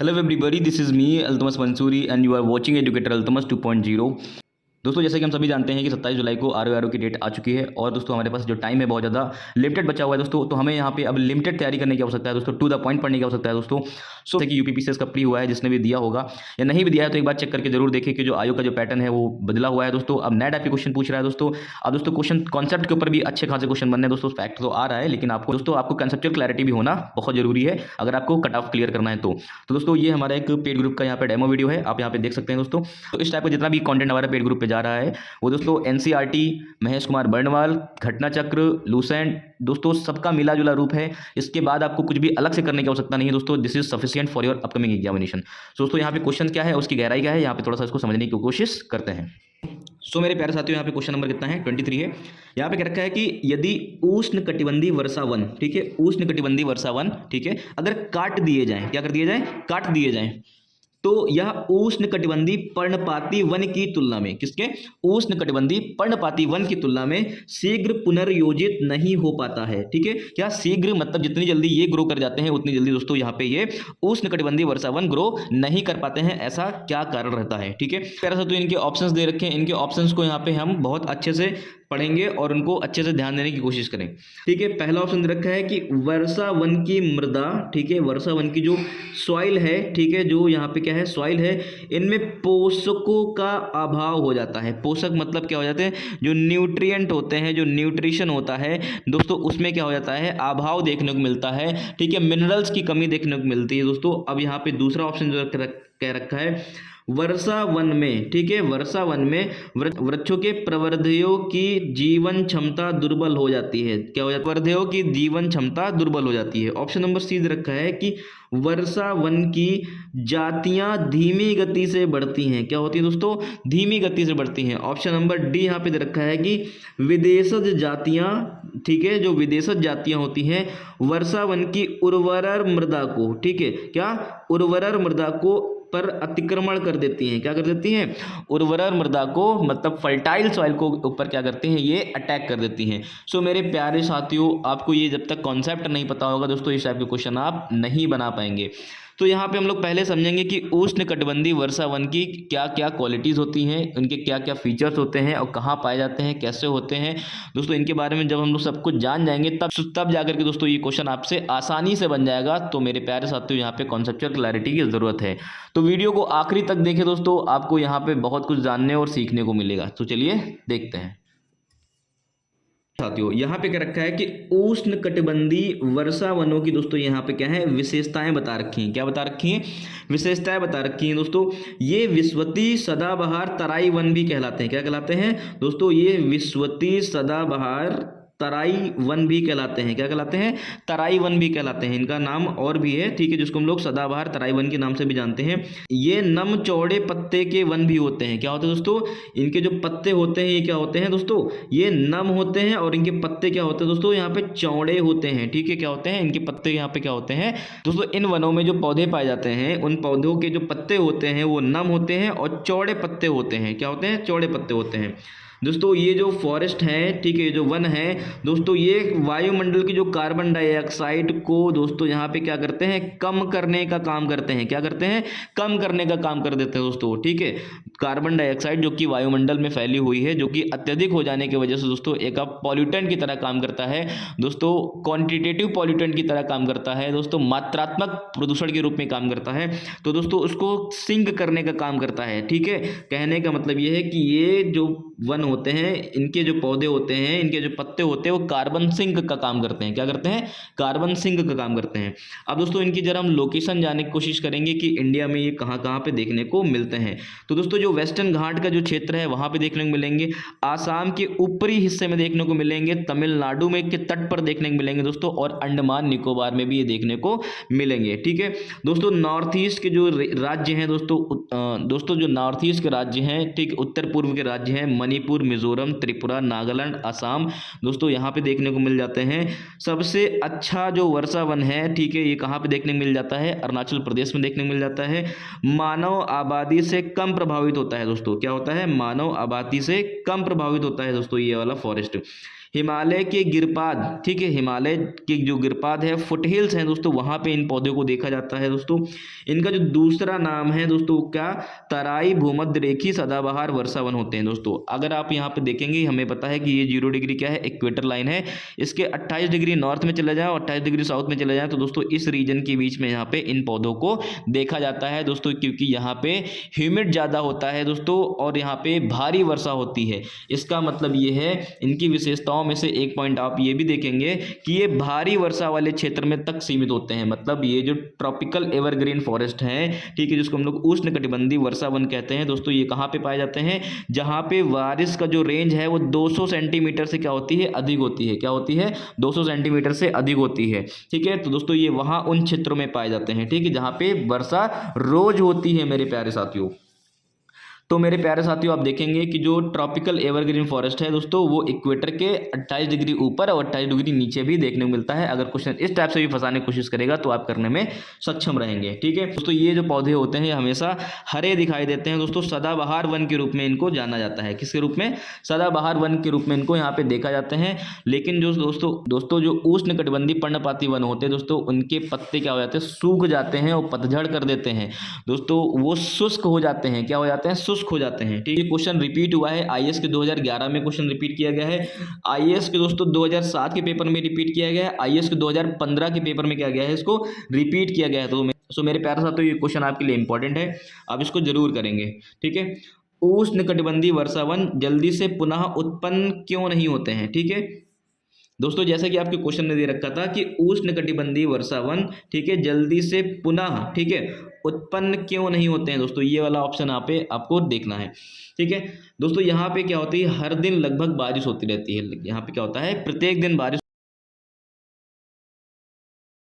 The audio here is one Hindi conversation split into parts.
Hello everybody, this is me Altamas Mansoori and you are watching Educator Altamas 2.0। दोस्तों जैसे कि हम सभी जानते हैं कि 27 जुलाई को आर की डेट आ चुकी है और दोस्तों हमारे पास जो टाइम है बहुत ज़्यादा लिमिटेड बचा हुआ है दोस्तों। तो हमें यहाँ पे अब लिमिटेड तैयारी करने की आवश्यकता है दोस्तों, टू द पॉइंट पढ़ने की आवश्यकता है दोस्तों। सो कि यूपीपीसीएस का प्री हुआ है, जिसने भी दिया होगा या नहीं भी दिया है तो एक बार चेक करके जरूर देखें कि जो आयोग का जो पैटर्न है वो बदला हुआ है दोस्तों। अब नया टाइप के क्वेश्चन पूछ रहा है दोस्तों। अब दोस्तों क्वेश्चन कॉन्सेप्ट के ऊपर भी अच्छे खासे क्वेश्चन बनने दोस्तों, फैक्ट तो आ रहा है लेकिन आपको दोस्तों आपको कंसेप्चुअल क्लैरिटी भी होना बहुत जरूरी है अगर आपको कट ऑफ क्लियर करना है तो दोस्तों ये हमारा एक पेड ग्रुप का यहाँ पे डेमो वीडियो है, आप यहाँ पे देख सकते हैं दोस्तों। तो इस टाइप का जितना भी कंटेंट हमारा पेड ग्रुप पे जा रहा है वो दोस्तों एनसीईआरटी, महेश कुमार बर्णवाल, घटना चक्र, लूसेंट दोस्तों सबका मिला जुला रूप है। इसके बाद आपको कुछ भी अलग से करने की आवश्यकता नहीं है दोस्तों। This is sufficient for your upcoming examination. दोस्तों यहाँ पे क्वेश्चन क्या है, उसकी गहराई क्या है, यहाँ पे थोड़ा सा इसको समझने की कोशिश करते हैं। सो मेरे प्यारे साथियों, यहाँ पे क्वेश्चन नंबर कितना है, 23 है। यहाँ पे क्या रखा है कि यदि उष्ण कटिबंधीय वर्षा वन, ठीक है, उष्ण कटिबंधीय वर्षा वन, ठीक है, अगर काट दिए जाएं, क्या कर दिए जाएं, काट दिए जाएं, तो यह उष्ण कटिबंधीय पर्णपाती वन की तुलना में, किसके, उष्ण कटिबंधीय पर्णपाती वन की तुलना में शीघ्र पुनर्योजित नहीं हो पाता है। ठीक है, क्या शीघ्र मतलब जितनी जल्दी ये ग्रो कर जाते हैं उतनी जल्दी दोस्तों यहाँ पे ये उष्ण कटिबंधीय वर्षा वन ग्रो नहीं कर पाते हैं, ऐसा क्या कारण रहता है। ठीक है, प्यारा सा तो इनके ऑप्शंस दे रखे हैं, इनके ऑप्शंस को यहाँ पे हम बहुत अच्छे से पढ़ेंगे और उनको अच्छे से ध्यान देने की कोशिश करें। ठीक है, पहला ऑप्शन दे रखा है कि वर्षा वन की मृदा, ठीक है, वर्षा वन की जो सॉइल है, ठीक है, जो यहाँ पे क्या है, सॉइल है, इनमें पोषकों का अभाव हो जाता है। पोषक मतलब क्या हो जाते हैं, जो न्यूट्रिएंट होते हैं, जो न्यूट्रिशन होता है दोस्तों, उसमें क्या हो जाता है, अभाव देखने को मिलता है। ठीक है, मिनरल्स की कमी देखने को मिलती है दोस्तों। अब यहाँ पे दूसरा ऑप्शन जो कह रखा है, वर्षा वन में, ठीक है, वर्षा वन में वृक्षों के प्रवर्धियों की जीवन क्षमता दुर्बल हो जाती है। क्या हो जाता है, प्रवर्धियों की जीवन क्षमता दुर्बल हो जाती है। ऑप्शन नंबर सी रखा है कि वर्षा वन की जातियां धीमी गति से बढ़ती हैं। क्या होती है दोस्तों, धीमी गति से बढ़ती हैं। ऑप्शन नंबर डी यहाँ पे दे रखा है कि विदेशज जातियां, ठीक है, जो विदेशज जातियां होती हैं वर्षा वन की उर्वर मृदा को, ठीक है, क्या, उर्वर मृदा को पर अतिक्रमण कर देती हैं। क्या कर देती हैं, उर्वरर मृदा को मतलब फर्टाइल सॉइल को ऊपर क्या करती हैं, ये अटैक कर देती हैं। सो मेरे प्यारे साथियों, आपको ये जब तक कॉन्सेप्ट नहीं पता होगा दोस्तों इस टाइप के क्वेश्चन आप नहीं बना पाएंगे। तो यहाँ पे हम लोग पहले समझेंगे कि उष्ण कटिबंधीय वर्षा वन की क्या क्या क्वालिटीज़ होती हैं, उनके क्या क्या फीचर्स होते हैं और कहाँ पाए जाते हैं, कैसे होते हैं दोस्तों। इनके बारे में जब हम लोग सब कुछ जान जाएंगे तब जाकर के दोस्तों ये क्वेश्चन आपसे आसानी से बन जाएगा। तो मेरे प्यारे साथियों, यहाँ पे कॉन्सेप्चुअल क्लैरिटी की ज़रूरत है, तो वीडियो को आखिरी तक देखें दोस्तों, आपको यहाँ पे बहुत कुछ जानने और सीखने को मिलेगा। तो चलिए देखते हैं साथियों। यहाँ पे क्या रखा है कि उष्ण कटिबंधीय वर्षा वनों की दोस्तों यहाँ पे क्या है, विशेषताएं बता रखी हैं। क्या बता रखी हैं, विशेषताएं बता रखी हैं दोस्तों। ये विश्वती सदाबहार तराई वन भी कहलाते हैं। क्या कहलाते हैं दोस्तों, ये विश्वती सदाबहार तराई वन भी कहलाते हैं। क्या कहलाते हैं, तराई वन भी कहलाते हैं। इनका नाम और भी है, ठीक है, जिसको हम लोग सदाबहार तराई वन के नाम से भी जानते हैं। ये नम चौड़े पत्ते के वन भी होते हैं। क्या होते हैं दोस्तों, इनके जो पत्ते होते हैं ये क्या होते हैं दोस्तों, ये नम होते हैं और इनके पत्ते क्या होते हैं दोस्तों, यहाँ पे चौड़े होते हैं। ठीक है, क्या होते हैं, इनके पत्ते यहाँ पे क्या होते हैं दोस्तों, इन वनों में जो पौधे पाए जाते हैं उन पौधों के जो पत्ते होते हैं वो नम होते हैं और चौड़े पत्ते होते हैं। क्या होते हैं, चौड़े पत्ते होते हैं दोस्तों। ये जो फॉरेस्ट है, ठीक है, ये जो वन है दोस्तों, ये वायुमंडल की जो कार्बन डाइऑक्साइड को दोस्तों यहाँ पे क्या करते हैं, कम करने का काम करते हैं। क्या करते हैं, कम करने का काम कर देते हैं दोस्तों। ठीक है, कार्बन डाइऑक्साइड जो कि वायुमंडल में फैली हुई है, जो कि अत्यधिक हो जाने की वजह से दोस्तों एक पॉल्यूटेंट की तरह काम करता है दोस्तों, क्वांटिटेटिव पॉल्यूटेंट की तरह काम करता है दोस्तों, मात्रात्मक प्रदूषण के रूप में काम करता है। तो दोस्तों उसको सिंक करने का काम करता है। ठीक है, कहने का मतलब ये है कि ये जो वन होते हैं, इनके जो पौधे होते हैं, इनके जो पत्ते होते हैं वो कार्बन सिंक का काम करते हैं। क्या करते हैं, कार्बन सिंक का काम करते हैं। अब दोस्तों इनकी जरा हम लोकेशन जानने की कोशिश करेंगे कि इंडिया में ये कहाँ कहाँ पे देखने को मिलते हैं। तो दोस्तों जो वेस्टर्न घाट का जो क्षेत्र है वहाँ पे देखने को मिलेंगे, आसाम के ऊपरी हिस्से में देखने को मिलेंगे, तमिलनाडु में के तट पर देखने को मिलेंगे दोस्तों, और अंडमान निकोबार में भी ये देखने को मिलेंगे। ठीक है दोस्तों, नॉर्थ ईस्ट के जो राज्य हैं दोस्तों जो नॉर्थ ईस्ट के राज्य हैं, ठीक, उत्तर पूर्व के राज्य हैं, मणिपुर, मिजोरम, त्रिपुरा, नागालैंड, असम दोस्तों यहाँ पे देखने को मिल जाते हैं। सबसे अच्छा जो वर्षा वन है, ठीक है, ये कहाँ पे देखने को मिल जाता है, अरुणाचल प्रदेश में देखने को मिल जाता है। मानव आबादी से कम प्रभावित होता है दोस्तों। क्या होता है, मानव आबादी से कम प्रभावित होता है दोस्तों ये वाला फॉरेस्ट। हिमालय के गिरपाद, ठीक है, हिमालय के जो गिरपाद है, फुटहिल्स हैं दोस्तों, वहाँ पे इन पौधों को देखा जाता है दोस्तों। इनका जो दूसरा नाम है दोस्तों क्या, तराई भूमध्य रेखी सदाबहार वर्षावन होते हैं दोस्तों। अगर आप यहाँ पे देखेंगे, हमें पता है कि ये 0 डिग्री क्या है, इक्वेटर लाइन है। इसके 28 डिग्री नॉर्थ में चले जाए और 28 डिग्री साउथ में चले जाए तो दोस्तों इस रीजन के बीच में यहाँ पे इन पौधों को देखा जाता है दोस्तों, क्योंकि यहाँ पे ह्यूमिड ज़्यादा होता है दोस्तों और यहाँ पे भारी वर्षा होती है। इसका मतलब ये है, इनकी विशेषताओं में से एक पॉइंट आप ये भी देखेंगे कि ये भारी वर्षा वाले क्षेत्र में तक सीमित होते हैं। मतलब ये जो ट्रॉपिकल एवरग्रीन फॉरेस्ट है, ठीक है, जिसको हम लोग उष्णकटिबंधीय वर्षावन कहते हैं दोस्तों, ये कहाँ पे पाए जाते हैं, जहाँ पे बारिश का जो रेंज है वो 200 सेंटीमीटर से क्या होती है, अधिक होती है। क्या होती है, 200 सेंटीमीटर से अधिक होती है, ठीक है। तो दोस्तों ये वहाँ उन क्षेत्रों में पाए जाते हैं, ठीक है, जहाँ पे वर्षा रोज होती है मेरे प्यारे साथियों। तो मेरे प्यारे साथियों आप देखेंगे कि जो ट्रॉपिकल एवरग्रीन फॉरेस्ट है दोस्तों, वो इक्वेटर के 28 डिग्री ऊपर और 28 डिग्री नीचे भी देखने को मिलता है। अगर क्वेश्चन इस टाइप से भी फंसाने की कोशिश करेगा तो आप करने में सक्षम रहेंगे, ठीक है दोस्तों। ये जो पौधे होते हैं हमेशा हरे दिखाई देते हैं दोस्तों, सदाबहार वन के रूप में इनको जाना जाता है। किसके रूप में, सदाबहार वन के रूप में इनको यहाँ पे देखा जाते हैं। लेकिन जो दोस्तों जो उष्णकटिबंधीय पर्णपाती वन होते हैं दोस्तों, उनके पत्ते क्या हो जाते हैं, सूख जाते हैं और पतझड़ कर देते हैं दोस्तों, वो शुष्क हो जाते हैं। क्या हो जाते हैं, शुष्क हो जाते हैं, ठीक है। क्वेश्चन रिपीट हुआ है, आईएएस के 2011 में क्वेश्चन रिपीट किया गया है, आईएएस के दोस्तों 2007 के पेपर में रिपीट किया गया है, आईएएस के 2015 के पेपर में क्या गया है, इसको रिपीट किया गया है। तो मेरे प्यारे साथियों ये क्वेश्चन आपके लिए इंपॉर्टेंट है, आप इसको जरूर करेंगे, ठीक है। उष्णकटिबंधीय वर्षावन जल्दी से पुनः उत्पन्न क्यों नहीं होते हैं, ठीक है दोस्तों। जैसा कि आपके क्वेश्चन में दे रखा था कि उष्णकटिबंधीय वर्षावन, ठीक है, जल्दी से पुनः, ठीक है, उत्पन्न क्यों नहीं होते हैं दोस्तों, ये वाला ऑप्शन यहाँ पे आपको देखना है, ठीक है दोस्तों। यहाँ पे क्या होती है, हर दिन लगभग बारिश होती रहती है। यहाँ पे क्या होता है, प्रत्येक दिन बारिश,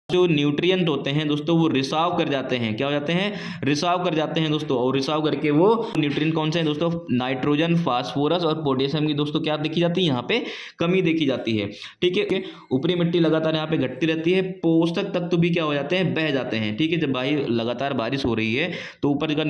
जो न्यूट्रिएंट होते हैं दोस्तों वो रिसाव कर जाते हैं। क्या हो जाते हैं, रिसाव कर जाते हैं दोस्तों, और रिसाव करके वो न्यूट्रिएंट कौन से हैं दोस्तों, नाइट्रोजन, फास्फोरस और पोटेशियम की दोस्तों क्या देखी जाती है, यहाँ पे कमी देखी जाती है, ठीक है। ऊपरी मिट्टी लगातार यहाँ पे घटती रहती है, पोषक तत्व भी क्या हो जाते हैं, बह जाते हैं, ठीक है। जब भाई लगातार बारिश हो रही है तो ऊपर का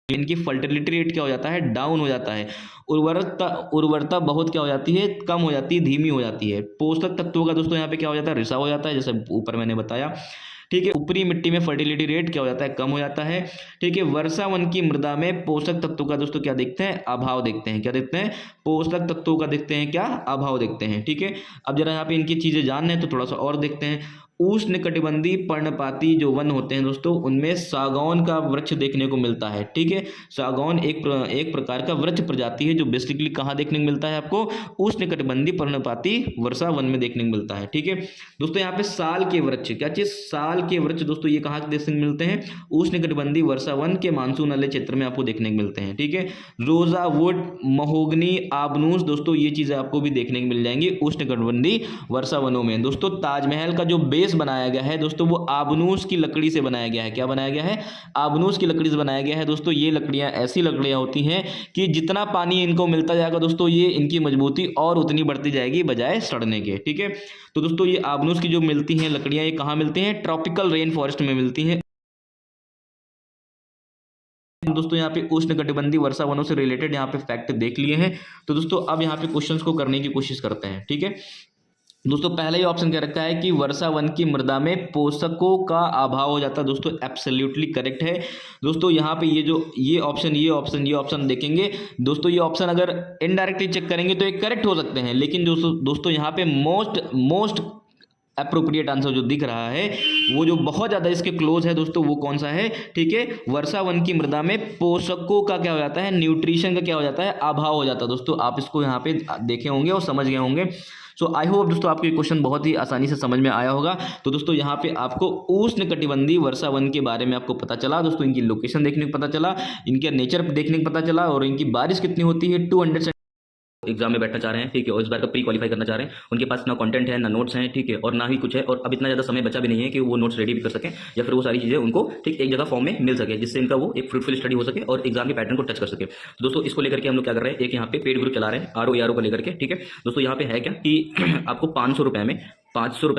इनकी फर्टिलिटी रेट क्या हो जाता है, डाउन हो जाता है। उर्वरता बहुत क्या हो जाती है, कम हो जाती है, धीमी हो जाती है। पोषक तत्वों का दोस्तों यहाँ पे क्या हो जाता है, रिसाव हो जाता है, जैसे ऊपर मैंने बताया, ठीक है। ऊपरी मिट्टी में फर्टिलिटी रेट क्या हो जाता है, कम हो जाता है, ठीक है। वर्षावन की मृदा में पोषक तत्वों का दोस्तों क्या देखते हैं, अभाव देखते हैं। क्या देखते हैं, पोषक तत्वों का देखते हैं, क्या अभाव देखते हैं, ठीक है। अब जरा यहाँ पे इनकी चीजें जानना है तो थोड़ा सा और देखते हैं। उष्णकटिबंधीय पर्णपाती जो वन होते हैं दोस्तों, उनमें सागौन का वृक्ष देखने को मिलता है, ठीक है। सागौन एक प्रकार का वृक्ष प्रजाति है जो बेसिकली कहाँ देखने को मिलता है आपको, उष्णकटिबंधीय पर्णपाती वर्षा वन में देखने को मिलता है, ठीक है दोस्तों। यहाँ पे साल के वृक्ष, क्या चीज, साल के वृक्ष दोस्तों, ये कहाँ देखने को मिलते हैं, उष्णकटिबंधीय वर्षा वन के मानसून वाले क्षेत्र में आपको देखने को मिलते हैं, ठीक है। रोजा वुड, महोगनी, आबनूस दोस्तों, ये चीजें आपको भी देखने को मिल जाएंगी उष्णकटिबंधीय वर्षा वनों में दोस्तों। ताजमहल का जो बेस बनाया गया है दोस्तों, वो आबनूस की लकड़ी से बनाया गया है। क्या बनाया गया है, आबनूस की लकड़ी से बनाया गया है दोस्तों। ये लकड़ियां ऐसी लकड़ियां होती हैं कि जितना पानी इनको मिलता जाएगा दोस्तों, ये इनकी मजबूती और उतनी बढ़ती जाएगी बजाय सड़ने के, ठीक है। तो दोस्तों ये आबनूस की जो मिलती हैं लकड़ियां, ये कहाँ मिलती हैं, ट्रॉपिकल रेन फॉरेस्ट में मिलती हैं दोस्तों। यहाँ पे उष्णकटिबंधीय वर्षा वनों से रिलेटेड यहाँ पे फैक्ट देख लिए हैं। तो दोस्तों अब यहाँ पे क्वेश्चंस को करने की कोशिश करते हैं, ठीक है दोस्तों। पहला ही ऑप्शन क्या रखा है कि वर्षा वन की मृदा में पोषकों का अभाव हो जाता है दोस्तों, एब्सोल्युटली करेक्ट है दोस्तों। यहाँ पे ये ऑप्शन देखेंगे दोस्तों, ये ऑप्शन अगर इनडायरेक्टली चेक करेंगे तो ये करेक्ट हो सकते हैं, लेकिन दोस्तों यहाँ पे मोस्ट अप्रोप्रिएट आंसर जो दिख रहा है, वो जो बहुत ज़्यादा इसके क्लोज है दोस्तों, वो कौन सा है, ठीक है। वर्षा वन की मृदा में पोषकों का क्या हो जाता है, न्यूट्रिशन का क्या हो जाता है, अभाव हो जाता है दोस्तों। आप इसको यहाँ पे देखे होंगे और समझ गए होंगे। सो आई होप दोस्तों आपको ये क्वेश्चन बहुत ही आसानी से समझ में आया होगा। तो दोस्तों यहाँ पे आपको उष्णकटिबंधीय वर्षा वन के बारे में आपको पता चला दोस्तों, इनकी लोकेशन देखने को पता चला, इनका नेचर देखने को पता चला, और इनकी बारिश कितनी होती है, 200 एग्जाम में बैठना चाह रहे हैं, ठीक है, और इस बार का प्री क्वालिफाई करना चाह रहे हैं, उनके पास ना कंटेंट है, ना नोट्स हैं, ठीक है, और ना ही कुछ है, और अब इतना ज़्यादा समय बचा भी नहीं है कि वो नोट्स रेडी भी कर सकें या फिर वो सारी चीज़ें उनको ठीक एक जगह फॉर्म में मिल सके, जिससे इनका वो एक फ्रूटफुल स्टडी हो सके और एग्जाम के पैटर्न को टच कर सके। दोस्तों इसको लेकर के हम लोग क्या कर रहे हैं, एक यहाँ पे पेड ग्रुप चला रहे हैं RO को लेकर के, ठीक है दोस्तों। यहाँ पे है क्या कि आपको 500 रुपये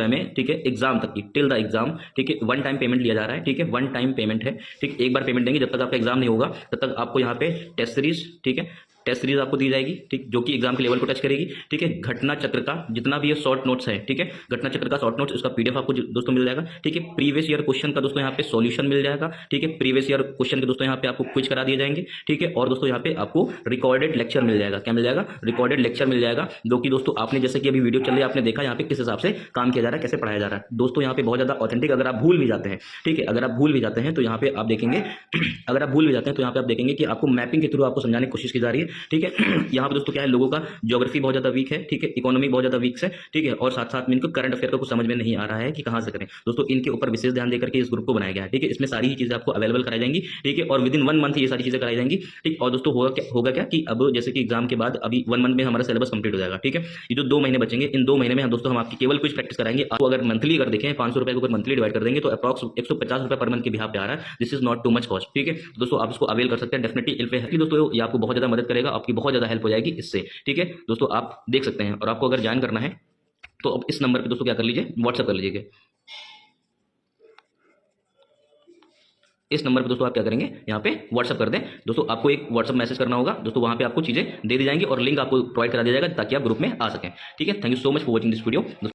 में ठीक है, एग्जाम तक की टिल द एग्जाम, ठीक है, 1 टाइम पेमेंट लिया जा रहा है, ठीक है, 1 टाइम पेमेंट है, ठीक, एक बार पेमेंट देंगे, जब तक आपका एग्जाम नहीं होगा तब तक आपको यहाँ पे टेस्ट सीरीज, ठीक है, टेस्ट सीरीज आपको दी जाएगी, ठीक, जो कि एग्जाम के लेवल को टच करेगी। ठीक है, घटना चक्र का जितना भी ये शॉर्ट नोट्स है, ठीक है, घटना चक्र का शॉर्ट नोट्स, उसका पीडीएफ आपको दोस्तों मिल जाएगा। ठीक है, प्रीवियस ईयर क्वेश्चन का दोस्तों यहाँ पे सॉल्यूशन मिल जाएगा। ठीक है, प्रीवियस ईयर क्वेश्चन के दोस्तों यहाँ पे आपको क्विज करा दिए जाएंगे। ठीक है, और दोस्तों यहाँ पे आपको रिकॉर्डेड लेक्चर मिल जाएगा। क्या मिल जाएगा? रिकॉर्डेड लेक्चर मिल जाएगा, जो कि दोस्तों आपने जैसे कि अभी वीडियो चल रही है, आपने देखा यहाँ पे किस हिसाब से काम किया जा रहा है, कैसे पढ़ाया जा रहा है। दोस्तों यहाँ पे बहुत ज्यादा ऑथेंटिक, अगर आप भूल भी जाते हैं, ठीक है, अगर आप भूल भी जाते हैं तो यहाँ पे आप देखेंगे अगर आप भूल भी जाते हैं तो यहाँ पे आप देखेंगे कि आपको मैपिंग के थ्रू आपको समझाने की कोशिश की जा रही है। ठीक है, यहाँ पे दोस्तों क्या है, लोगों का ज्योग्राफी बहुत ज्यादा वीक है, ठीक है, इकोनॉमी बहुत ज्यादा वीक है, ठीक है, और साथ साथ में इनको करंट अफेयर का कुछ समझ में नहीं आ रहा है कि कहाँ से करें। दोस्तों इनके ऊपर विशेष ध्यान देकर के इस ग्रुप को बनाया गया है। ठीक है, इसमें सारी ही चीजें आपको अवेलेबल कराई जाएंगी। ठीक है, और विद इन 1 मंथ ये सारी चीजें कराई जाएंगी। ठीक, और दोस्तों होगा क्या कि अब जैसे कि एग्जाम के बाद अभी 1 मंथ में हमारा सिलेबस कंप्लीट हो जाएगा। ठीक है, ये जो 2 महीने बचेंगे, इन 2 महीने में हम दोस्तों हम आपकी केवल कुछ प्रैक्टिस कराएंगे। आपको अगर मंथली अगर देखें 500 रुपए को अगर मंथली डिवाइड कर देंगे तो अप्रॉक्स 150 रुपए पर मंथ के बिहाफ पे आ रहा है। This is not too much cost. ठीक है, दोस्तों आप इसको अवेल कर सकते हैं डेफिनेटली। दोस्तों ये आपको बहुत ज्यादा मदद करेगा, आपकी बहुत ज्यादा हेल्प हो जाएगी इससे। ठीक है दोस्तों, आप देख सकते हैं। और आपको अगर ज्वाइन करना है तो अब इस नंबर पे दोस्तों क्या कर लीजिए, व्हाट्सएप कर लीजिएगा। इस नंबर पे दोस्तों आप क्या करेंगे, यहाँ पे व्हाट्सएप कर दें। दोस्तों आपको एक व्हाट्सएप मैसेज करना होगा दोस्तों, वहां पे आपको चीजें दे दी जाएंगी और लिंक आपको प्रोवाइड करा दिया जाएगा ताकि आप ग्रुप में आ सकें। ठीक है, thank you so much for watching this video.